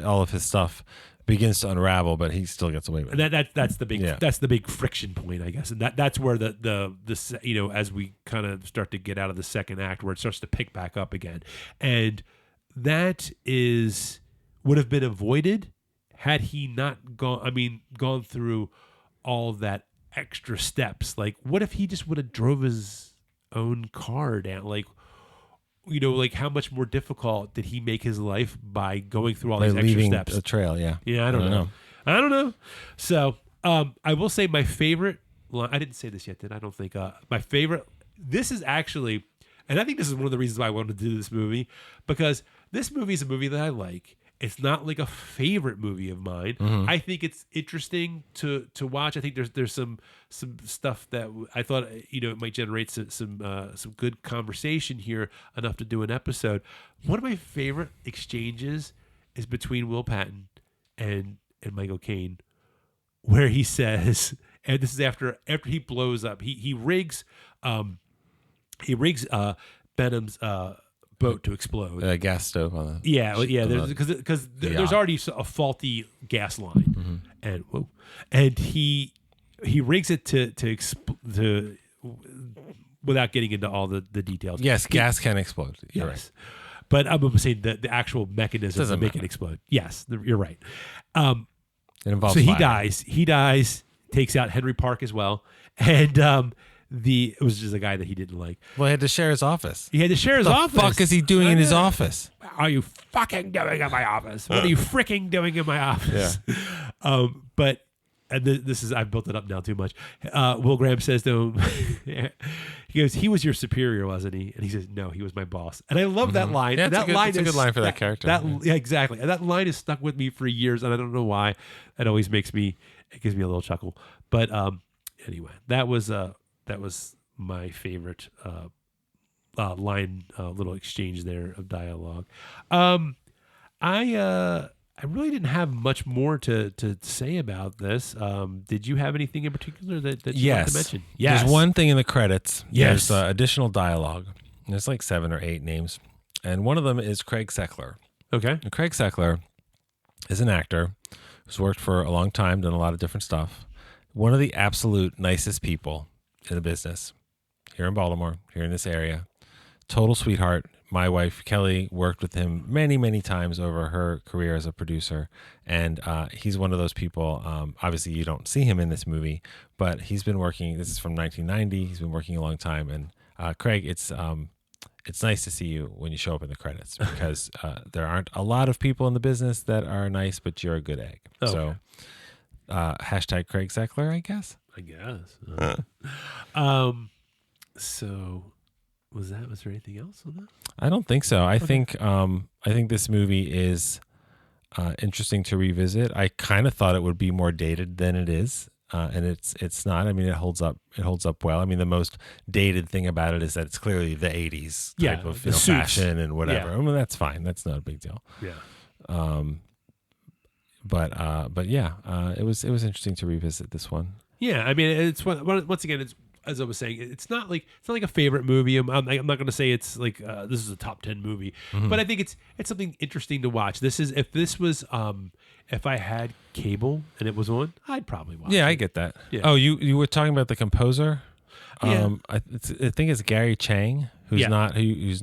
all of his stuff begins to unravel, but he still gets away with it. That's the big friction point, I guess, and that's where the as we kind of start to get out of the second act, where it starts to pick back up again, and that would have been avoided had he not gone through all that extra steps. Like, what if he just would have drove his own car down? Like, how much more difficult did he make his life by going through all these extra steps? A trail, yeah. Yeah, I don't know. So, I will say my favorite line. I didn't say this yet, did I? I don't think. My favorite. This is actually, and I think this is one of the reasons why I wanted to do this movie, because this movie is a movie that I like. It's not like a favorite movie of mine. Mm-hmm. I think it's interesting to watch. I think there's some stuff that I thought it might generate some good conversation here, enough to do an episode. One of my favorite exchanges is between Will Patton and Michael Caine, where he says, and this is after he blows up. He rigs Benham's boat to explode. A gas stove on the because there's already a faulty gas line, and he rigs it to without getting into all the details. Yes, gas can explode. You're right. But I'm saying the actual mechanism to make it explode. Yes, you're right. It involves so fire. He dies, takes out Henry Park as well, and it was just a guy that he didn't like. Well, he had to share his office. He had to share his office. What the fuck is he doing in his office? What are you fucking doing in my office? What are you freaking doing in my office? Yeah. But this is, I've built it up now too much. Will Graham says to him, he goes, "He was your superior, wasn't he?" And he says, "No, he was my boss." And I love that line. Yeah, it's a good line for that character. Yeah, exactly. And that line has stuck with me for years, and I don't know why. It always gives me a little chuckle. But anyway, that was my favorite line, little exchange there of dialogue. I really didn't have much more to say about this. Did you have anything in particular that you wanted to mention? Yes. There's one thing in the credits. Yes. There's additional dialogue. There's like 7 or 8 names. And one of them is Craig Seckler. Okay. And Craig Seckler is an actor who's worked for a long time, done a lot of different stuff. One of the absolute nicest people in the business here in Baltimore, here in this area. Total sweetheart. My wife, Kelly, worked with him many, many times over her career as a producer. And he's one of those people, obviously you don't see him in this movie, but he's been working, this is from 1990, he's been working a long time. And Craig, it's nice to see you when you show up in the credits, because there aren't a lot of people in the business that are nice, but you're a good egg. Okay. So hashtag Craig Seckler, I guess. So was there anything else on that? I don't think so. I think this movie is interesting to revisit. I kind of thought it would be more dated than it is. and it's not. I mean, it holds up. It holds up well. I mean, the most dated thing about it is that it's clearly the '80s type of fashion and whatever. I mean, that's fine. That's not a big deal. Yeah. But yeah, it was interesting to revisit this one. Yeah, I mean, it's once again, it's as I was saying, it's not like a favorite movie. I'm not going to say it's like this is a top 10 movie, but I think it's something interesting to watch. If I had cable and it was on, I'd probably watch. Yeah, it. I get that. Yeah. Oh, you were talking about the composer. Yeah. I think it's Gary Chang, who's not. He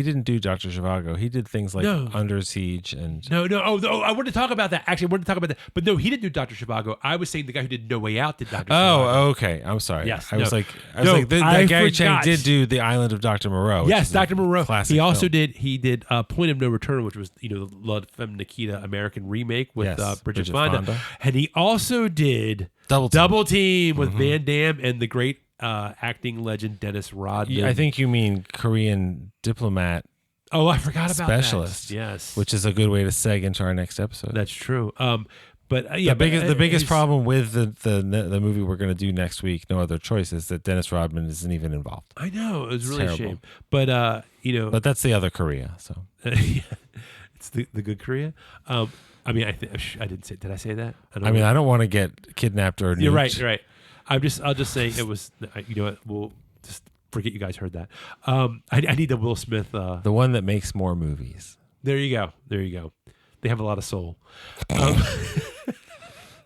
didn't do Dr. Zhivago. He did things like Under Siege and. No. Oh, I wanted to talk about that. Actually, I wanted to talk about that. But no, he didn't do Dr. Zhivago. I was saying the guy who did No Way Out did Dr. Zhivago. Oh, okay. I'm sorry. Yes. I was like, that Gary Chang did do The Island of Dr. Moreau. Yes, Dr. Moreau. Classic he also film. did Point of No Return, which was the La Femme Nikita American remake with Bridget Fonda. And he also did Double Team with Van Damme and the great acting legend Dennis Rodman. Yeah, I think you mean Korean diplomat. Oh, I forgot about specialist. That. Yes, which is a good way to seg into our next episode. That's true. But the biggest problem with the movie we're going to do next week, No Other Choice, is that Dennis Rodman isn't even involved. I know, it was really terrible. a shame. But but that's the other Korea. So it's the good Korea. I mean, I didn't say. Did I say that? I don't want to get kidnapped or. You're right. You're right. I'll just say it was. You know what? We'll just forget you guys heard that. I need the Will Smith. The one that makes more movies. There you go. They have a lot of soul.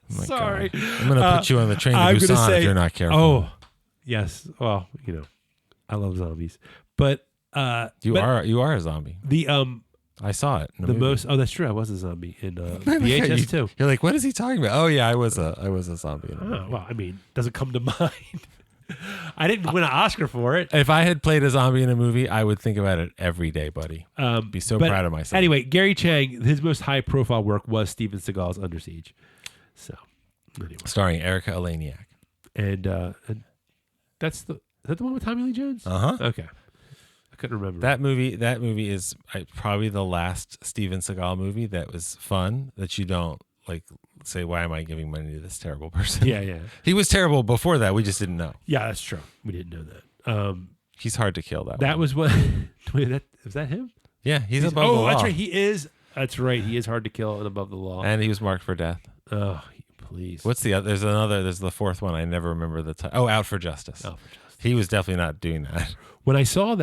Sorry. God. I'm going to put you on the train to Busan if you're not careful. Oh, yes. Well, I love zombies, but you are a zombie. I saw it. The most. Oh, that's true. I was a zombie in VHS too. You're like, what is he talking about? Oh yeah, I was a zombie. Well, I mean, doesn't come to mind. I didn't win an Oscar for it. If I had played a zombie in a movie, I would think about it every day, buddy. Be so proud of myself. Anyway, Gary Chang, his most high-profile work was Steven Seagal's Under Siege. So, anyway. Starring Erica Eleniak. And is that the one with Tommy Lee Jones? Uh-huh. Okay. I couldn't remember. That movie is probably the last Steven Seagal movie that was fun, that you don't like say, why am I giving money to this terrible person? Yeah. He was terrible before that. We just didn't know. Yeah, that's true. We didn't know that. He's hard to kill. That was what. Was that him? Yeah, he's above the law. Oh, that's right. He is. That's right. He is hard to kill and above the law. And he was marked for death. Oh, please. What's the other? There's the fourth one. I never remember the title. Oh, Out for Justice. He was definitely not doing that. When I saw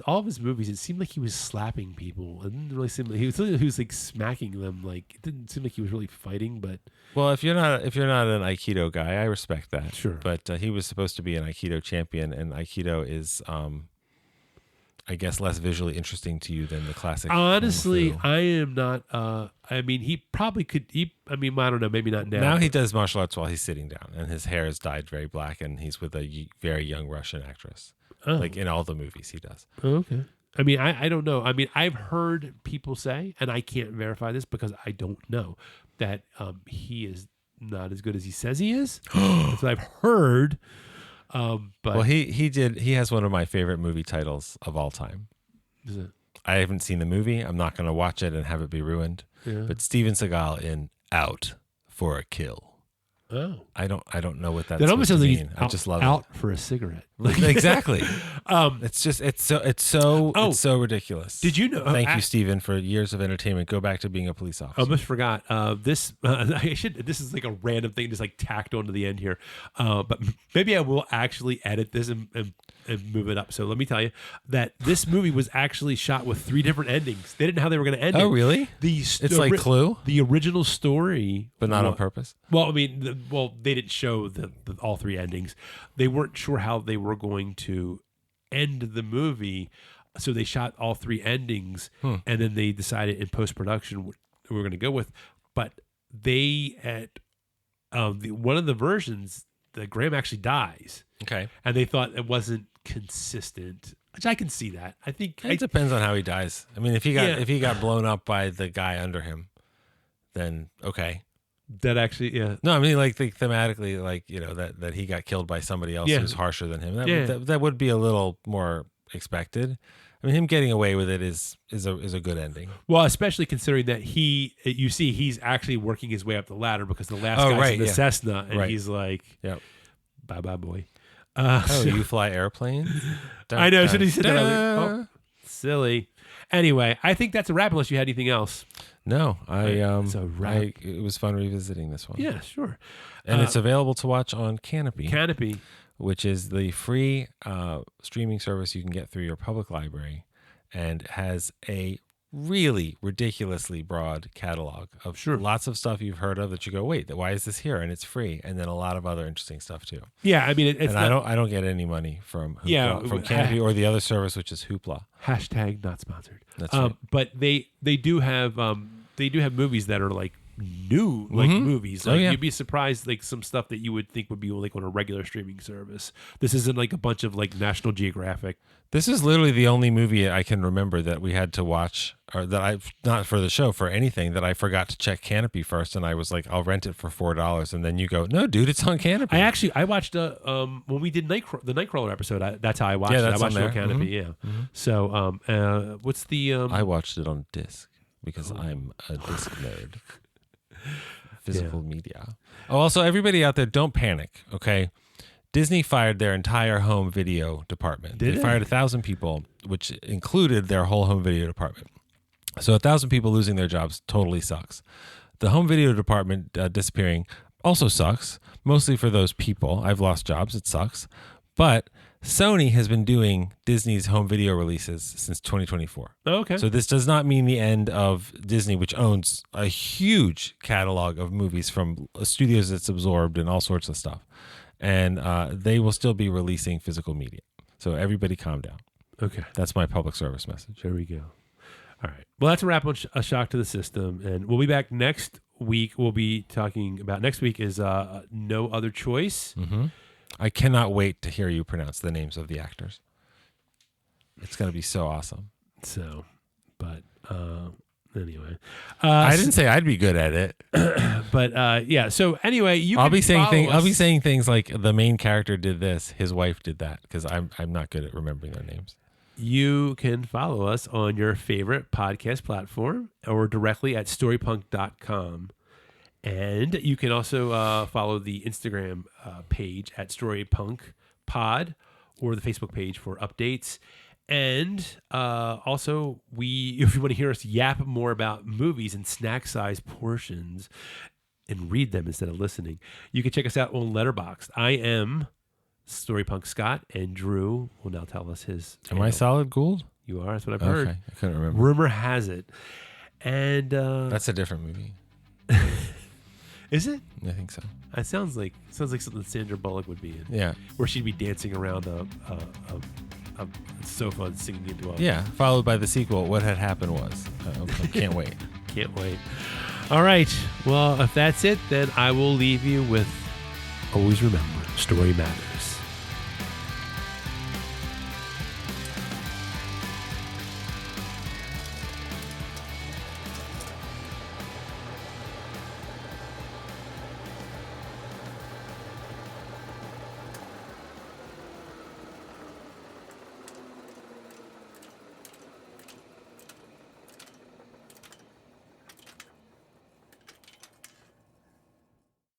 all of his movies, it seemed like he was slapping people. It didn't really seem like he was like smacking them. Like it didn't seem like he was really fighting. But well, if you're not an Aikido guy, I respect that. Sure. But he was supposed to be an Aikido champion, and Aikido is, I guess, less visually interesting to you than the classic. Honestly, I am not. I mean, he probably could. I don't know. Maybe not now. Now he does martial arts while he's sitting down, and his hair is dyed very black, and he's with a very young Russian actress. Oh. Like in all the movies he does. Oh, okay. I mean, I don't know. I mean, I've heard people say, and I can't verify this because I don't know, that he is not as good as he says he is. That's what I've heard. But well, he has one of my favorite movie titles of all time. Is it? I haven't seen the movie. I'm not going to watch it and have it be ruined. Yeah. But Steven Seagal in Out for a Kill. Oh, I don't know what that's that almost sounds like I just love out it. for a cigarette. Exactly. It's so ridiculous. Did you know? Thank you, Steven, for years of entertainment. Go back to being a police officer. I almost forgot. This is like a random thing, just like tacked onto the end here. But maybe I will actually edit this and move it up. So let me tell you that this movie was actually shot with 3 different endings. They didn't know how they were going to end it. Oh, really? It's like Clue? The original story. But not on purpose? Well, I mean, they didn't show the all 3 endings. They weren't sure how they were going to end the movie. So they shot all 3 endings. And then they decided in post-production what we were going to go with. But they, at one of the versions, the Graham actually dies. Okay. And they thought it wasn't consistent, which I can see that. I think it depends on how he dies. I mean, if he got blown up by the guy under him, then okay. That actually, yeah. No, I mean, like thematically, like that he got killed by somebody else who's harsher than him. That would be a little more expected. I mean, him getting away with it is a good ending. Well, especially considering that he's actually working his way up the ladder because the last guy's in the Cessna, and he's like, "Yep, bye bye boy." You fly airplanes? I know. Should he said that? I was like, oh, silly. Anyway, I think that's a wrap. Unless you had anything else. No, it's a wrap. It was fun revisiting this one. Yeah, sure. And it's available to watch on Canopy. Canopy, which is the free streaming service you can get through your public library, and has a really ridiculously broad catalog of lots of stuff you've heard of that you go, wait, why is this here? And it's free, and then a lot of other interesting stuff too. Yeah, I mean, I don't get any money from Hoopla, from Canopy or the other service, which is Hoopla. # not sponsored. That's right. But they do have movies that are like new movies. Like you'd be surprised, like some stuff that you would think would be like on a regular streaming service. This isn't like a bunch of like National Geographic. This is literally the only movie I can remember that we had to watch, or that I've not for the show, for anything, that I forgot to check Canopy first, and I was like, I'll rent it for $4, and then you go, no, dude, it's on Canopy. I watched when we did the Nightcrawler episode. That's how I watched it. I watched it on Canopy. Yeah. Mm-hmm. So what's the? I watched it on disc because I'm a disc nerd. Physical media. Oh, also, everybody out there, don't panic, okay? Disney fired their entire home video department. They fired 1,000 people, which included their whole home video department. So 1,000 people losing their jobs totally sucks. The home video department disappearing also sucks, mostly for those people. I've lost jobs. It sucks. But Sony has been doing Disney's home video releases since 2024. Oh, okay. So this does not mean the end of Disney, which owns a huge catalog of movies from studios it's absorbed and all sorts of stuff. And they will still be releasing physical media. So everybody calm down. Okay. That's my public service message. There we go. All right. Well, that's a wrap on A Shock to the System. And we'll be back next week. We'll be talking about, next week is No Other Choice. Mm-hmm. I cannot wait to hear you pronounce the names of the actors. It's going to be so awesome. So, but anyway. I didn't say I'd be good at it. But yeah, so anyway, I'll be saying things like the main character did this, his wife did that, because I'm not good at remembering their names. You can follow us on your favorite podcast platform or directly at storypunk.com. And you can also follow the Instagram page at storypunkpod or the Facebook page for updates. And also, if you want to hear us yap more about movies in snack-sized portions and read them instead of listening, you can check us out on Letterboxd. I am Storypunk Scott, and Drew will now tell us his handle. Am I Solid Gould? You are. That's what I've heard. Okay, I couldn't remember. Rumor has it. And that's a different movie. Is it? I think so. It sounds like something Sandra Bullock would be in. Yeah. Where she'd be dancing around a sofa and singing into a... Yeah, followed by the sequel, What Had Happened Was. I can't wait. Can't wait. All right. Well, if that's it, then I will leave you with always remember, story matters.